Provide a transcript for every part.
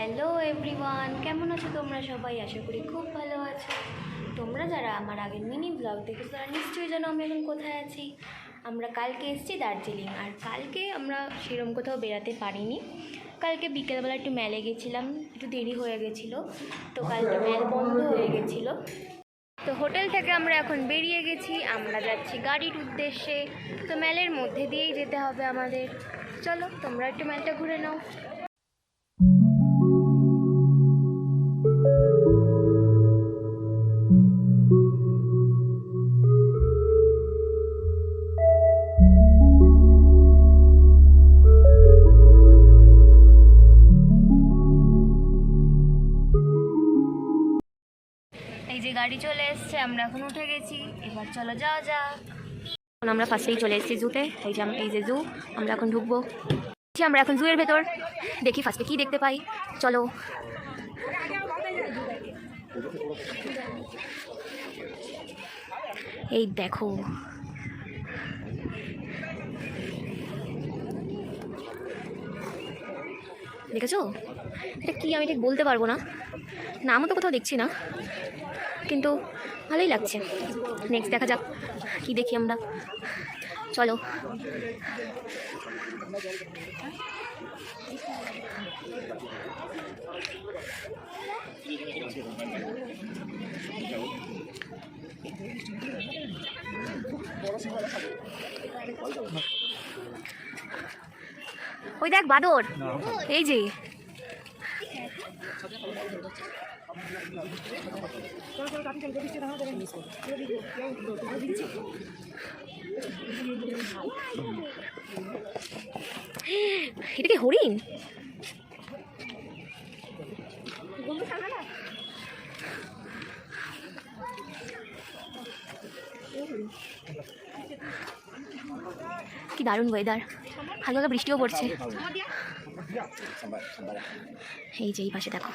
Hello everyone, কেমন আছো তোমরা সবাই? আশা করি খুব ভালো আছো। তোমরা যারা আমার আগের মিনি ব্লগ দেখেছো তারা নিশ্চয়ই জানো আমি এখন কোথায় আছি। আমরা কালকে এসেছি দার্জিলিং, আর কালকে আমরা সেরকম কোথাও বেরাতে পারিনি। কালকে বিকেলবেলা একটু মেলে গেছিলাম, একটু দেরি হয়ে গেছিলো, তো কালকে মেল বন্ধ হয়ে গেছিলো। তো হোটেল থেকে আমরা এখন বেরিয়ে গেছি, আমরা যাচ্ছি গাড়ির উদ্দেশ্যে। তো মেলের মধ্যে দিয়েই যেতে হবে আমাদের। চলো তোমরা একটু মেলটা ঘুরে নাও। এই যে গাড়ি চলে এসছে, আমরা এখন উঠে গেছি, এবার চলো যাওয়া যাক। এখন আমরা ফার্স্টেই চলে এসেছি জুতে। এই যে জু, আমরা এখন ঢুকবো। আমরা এখন জুয়ের ভেতর, দেখি ফার্স্টে কি দেখতে পাই। চলো। এই দেখো, দেখেছো এটা কি? আমি ঠিক বলতে পারবো না, নামও তো কোথাও দেখছি না, কিন্তু ভালোই লাগছে। নেক্সট দেখা যাক কি দেখি আমরা। চলো। ওই দেখ বাদর, এই যে এটা কি হরিণ? কি দারুণ ওয়েদার, হালকা হালকা বৃষ্টিও পড়ছে। এই যে এই পাশে দেখো,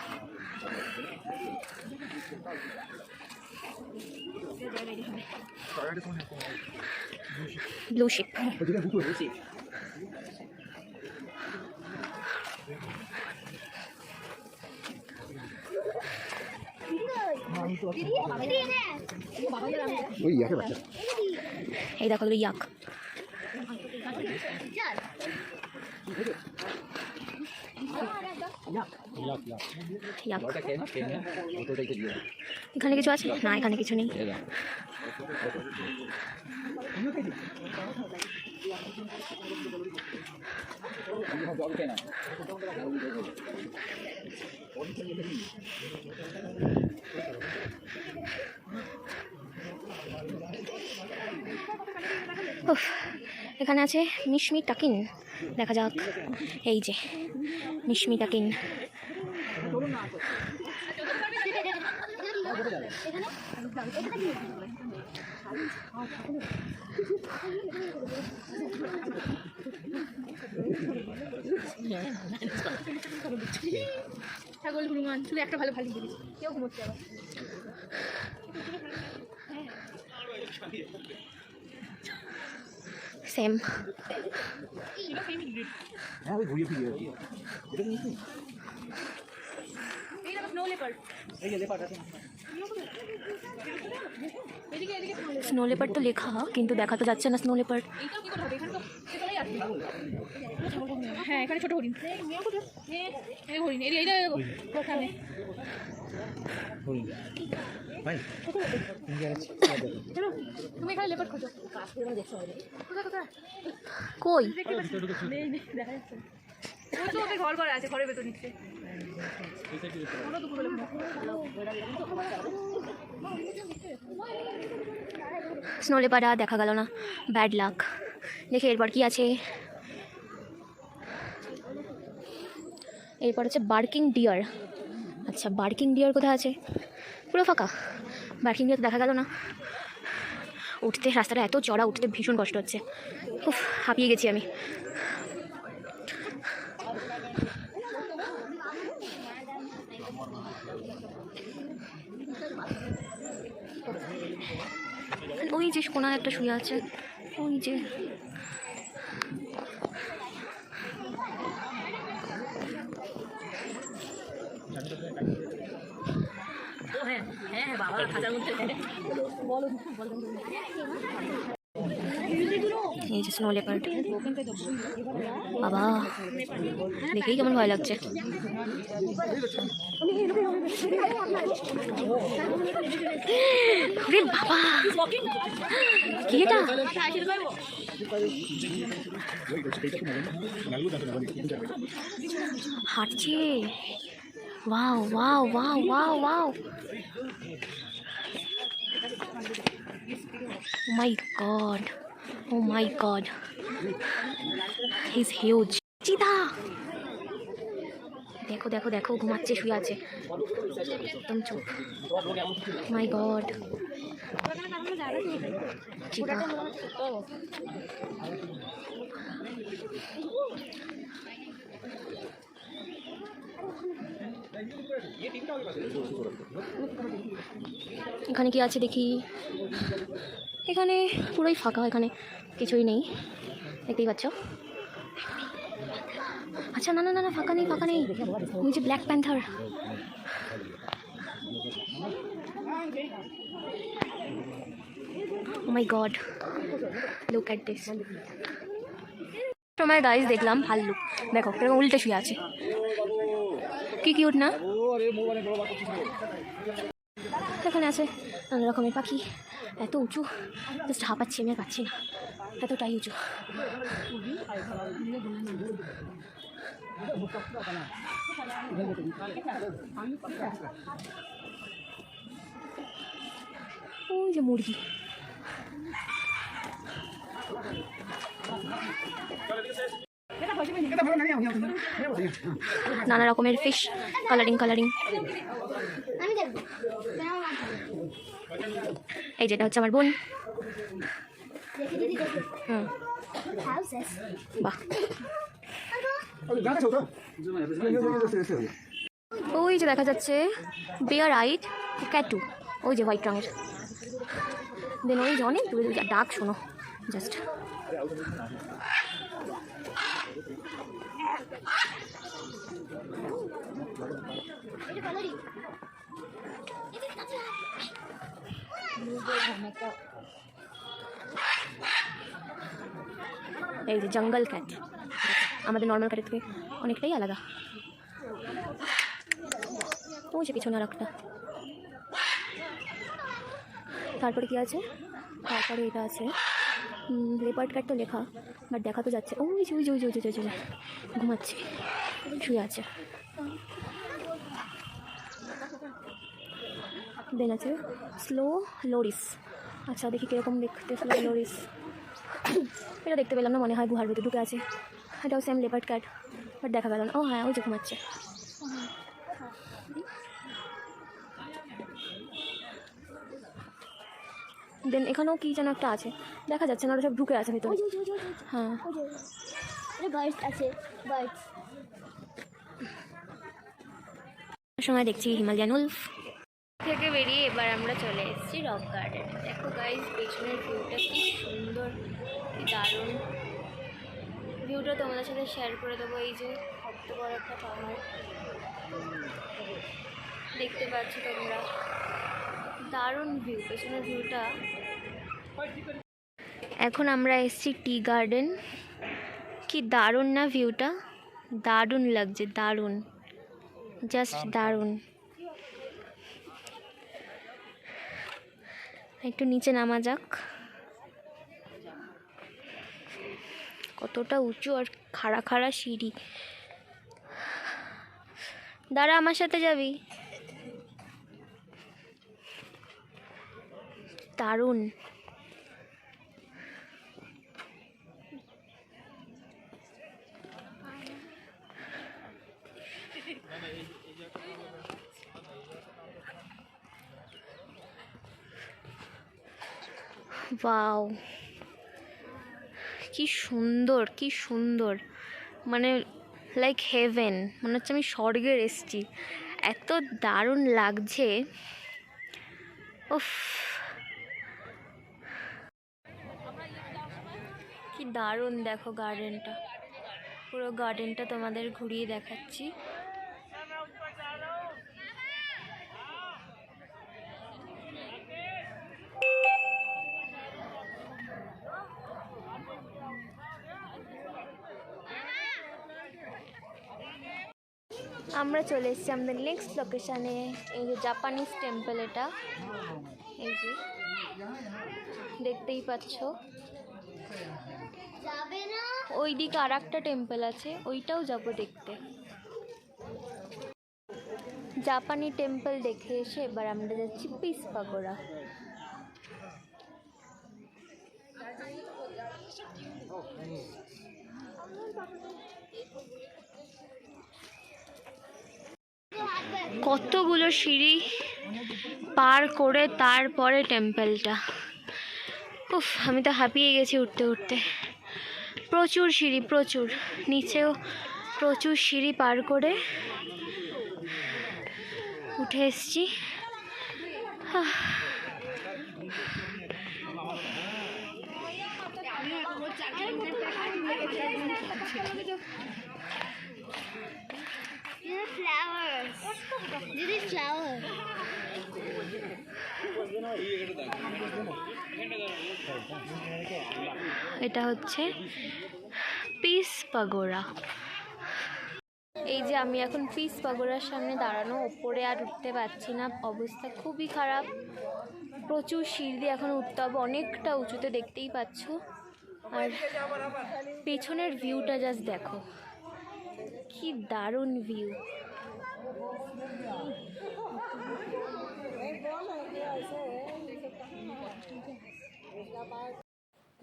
ব্লু শিপ। এই দেখো ইয়াক। এখানে কিছু আছে না? এখানে কিছু নেই। এখানে আছে মিশমি টাকিন, দেখা যাক। এই যে মিশমি টাকিন। ছাগল হনুমান শুধু একটা ভালো ভালো জিনিস, কেউ ঘুমোচ্ছে আবার। সেম। স্নো লেপার্ড তো লেখা, কিন্তু দেখা তো যাচ্ছে না স্নো লেপার্ড। হ্যাঁ এখানে ছোট হরিণ, হরিণ তুমি এখানে লেপার্ড খোঁজো। কই দেখা যাচ্ছে? ঘর করা আছে, ঘরের ভেতর নিচ্ছে। স্নো লেপার্ড দেখা গেল না, ব্যাড লাক। দেখে এরপর কি আছে। এরপর হচ্ছে বার্কিং ডিয়ার। আচ্ছা বার্কিং ডিয়ার কোথায় আছে? পুরো ফাঁকা, বার্কিং ডিয়ার দেখা গেল না। উঠতে রাস্তাটা এত চড়া, উঠতে ভীষণ কষ্ট হচ্ছে। খুব হাঁপিয়ে গেছি আমি। ওই যে কোনায় একটা শুয়ে আছে, ওই যে এই যে স্নো লেপার্ড, বাবা দেখেই কেমন ভয় লাগছে। বাবা কি এটা? হাঁটছে, wow wow wow wow wow, oh my god, oh my god, he's huge. চিতা দেখো দেখো দেখো, ঘুমাচ্ছে, শুয়ে আছে একদম চোখ, মাই গড। চিতা এখানে কি আছে দেখি, এখানে পুরোই ফাঁকা, এখানে কিছুই নেই, দেখতেই পাচ্ছ। আচ্ছা না না না না, ফাঁকা নেই, ফাঁকা নেই, ওই যে black panther. Oh my god, look at this. সময় গাইস দেখলাম ভাল্লুক, দেখো কিরকম উল্টে শুয়ে আছে, কি কিউট না? এখানে আছে নানা রকমের পাখি, এত উঁচু, জাস্ট হাঁপাচ্ছি, আমি আর পাচ্ছি না, এতটাই উঁচু। ওই যে মুরগি, নানা রকমের ফিশ, কালারিং কালারিং। এই যেটা হচ্ছে আমার বোন। হুম, বাহ, ওই যে দেখা যাচ্ছে বেয়ার আইট ক্যাটু, ওই যে হোয়াইট রঙের। দেন ওই যে অনেক দূরে দূরে ডাক, শোনো জাস্ট। এই যে জঙ্গল ক্যাট, আমাদের নর্মাল ক্যাটের থেকে অনেকটাই আলাদা। ওই যে পিছনে আর একটা। তারপরে কি আছে, তারপরে এটা আছে লেপার্ড ক্যাট, তো লেখা বাট দেখা তো যাচ্ছে। ওই যে ওই যে ওই যে ওই যে ওই যে ঘুমাচ্ছে, শুয়ে আছে। দেন আছে স্লো লোরিস। আচ্ছা দেখি কীরকম দেখতে স্লো লোরিস। এটা দেখতে পেলাম না, মনে হয় গুহার ভিতরে ঢুকে আছে। এটাও সেম লেপার্ড ক্যাট, বাট দেখা গেল না। ও হ্যাঁ, ওই যে ঘুমাচ্ছে। দেন এখানেও কি যেন একটা আছে, দেখা যাচ্ছে না, ওরা সব ঢুকে আছে ভিতরে। হ্যাঁ সময় দেখছি হিমালয়ান উলফ থেকে বেরিয়ে এবার আমরা চলে এসেছি রক গার্ডেন। দেখো গাইজ পেছনের ভিউটা কি সুন্দর, কি দারুণ ভিউটা তোমাদের সাথে শেয়ার করে দেবো। এই যে কত বড় একটা পাহাড় দেখতে পাচ্ছ তোমরা, দারুণ ভিউ, পেছনের ভিউটা। এখন আমরা এসেছি টি গার্ডেন, কি দারুণ না ভিউটা, দারুণ লাগছে, দারুণ, জাস্ট দারুণ। একটু নিচে নামা যাক, কতটা উঁচু আর খাড়া খাড়া সিঁড়ি। দাঁড়া, আমার সাথে যাবি? দারুণ। ওয়াও, কি সুন্দর, কি সুন্দর, মানে লাইক হেভেন, মনে হচ্ছে আমি স্বর্গে এসেছি, এত দারুণ লাগছে। উফ, কি দারুণ, দেখো গার্ডেনটা, পুরো গার্ডেনটা তোমাদের ঘুরিয়ে দেখাচ্ছি। আমরা চলে এসেছি আমাদের নেক্সট লোকেশানে। এই যে জাপানিজ টেম্পল, এটা এই যে দেখতেই পাচ্ছ। ওই দিকে আর একটা টেম্পল আছে, ওইটাও যাব দেখতে। জাপানি টেম্পল দেখে এসে এবার আমরা যাচ্ছি পিস পাগোড়া। কতগুলো সিঁড়ি পার করে তারপরে টেম্পলটা। উফ, আমি তো হাঁপিয়ে গেছি উঠতে উঠতে। প্রচুর সিঁড়ি, প্রচুর, নিচেও প্রচুর সিঁড়ি পার করে উঠে এসছি। এটা হচ্ছে পিস পাগোড়া। এই যে আমি এখন পিস পাগোড়ার সামনে দাঁড়ানো, ওপরে আর উঠতে পারছি না, অবস্থা খুবই খারাপ। প্রচুর সিঁড়ি দিয়ে এখন উঠতে হবে, অনেকটা উঁচুতে, দেখতেই পাচ্ছ। আর পেছনের ভিউটা জাস্ট দেখো, কি দারুণ ভিউ।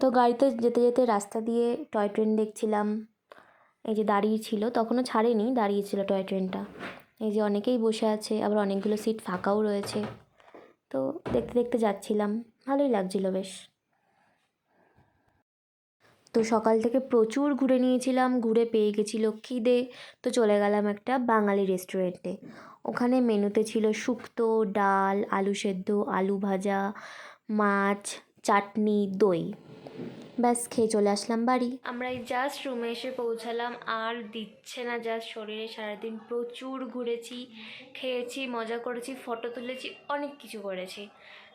তো গাড়িতে যেতে যেতে রাস্তা দিয়ে টয় ট্রেন দেখছিলাম। এই যে দাঁড়িয়ে ছিল, তখনও ছাড়েনি, দাঁড়িয়েছিল টয় ট্রেনটা। এই যে অনেকেই বসে আছে, আবার অনেকগুলো সিট ফাঁকাও রয়েছে। তো দেখতে দেখতে যাচ্ছিলাম, ভালোই লাগছিল বেশ। তো সকাল থেকে প্রচুর ঘুরে নিয়েছিলাম, ঘুরে পেয়ে গেছিলো খিদে। তো চলে গেলাম একটা বাঙালি রেস্টুরেন্টে। ওখানে মেনুতে ছিল শুক্তো, ডাল, আলু সেদ্ধ, আলু ভাজা, মাছ, চাটনি, দই। ব্যাস, খেয়ে চলে আসলাম বাড়ি। আমরা এই জাস্ট রুমে এসে পৌঁছালাম, আর দিচ্ছে না জাস্ট শরীরে। সারাদিন প্রচুর ঘুরেছি, খেয়েছি, মজা করেছি, ফটো তুলেছি, অনেক কিছু করেছি।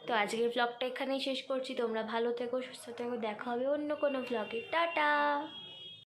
তো আজকের ব্লগটা এখানেই শেষ করছি। তোমরা ভালো থেকো, সুস্থ থেকো, দেখা হবে অন্য কোনো ব্লগে। টাটা।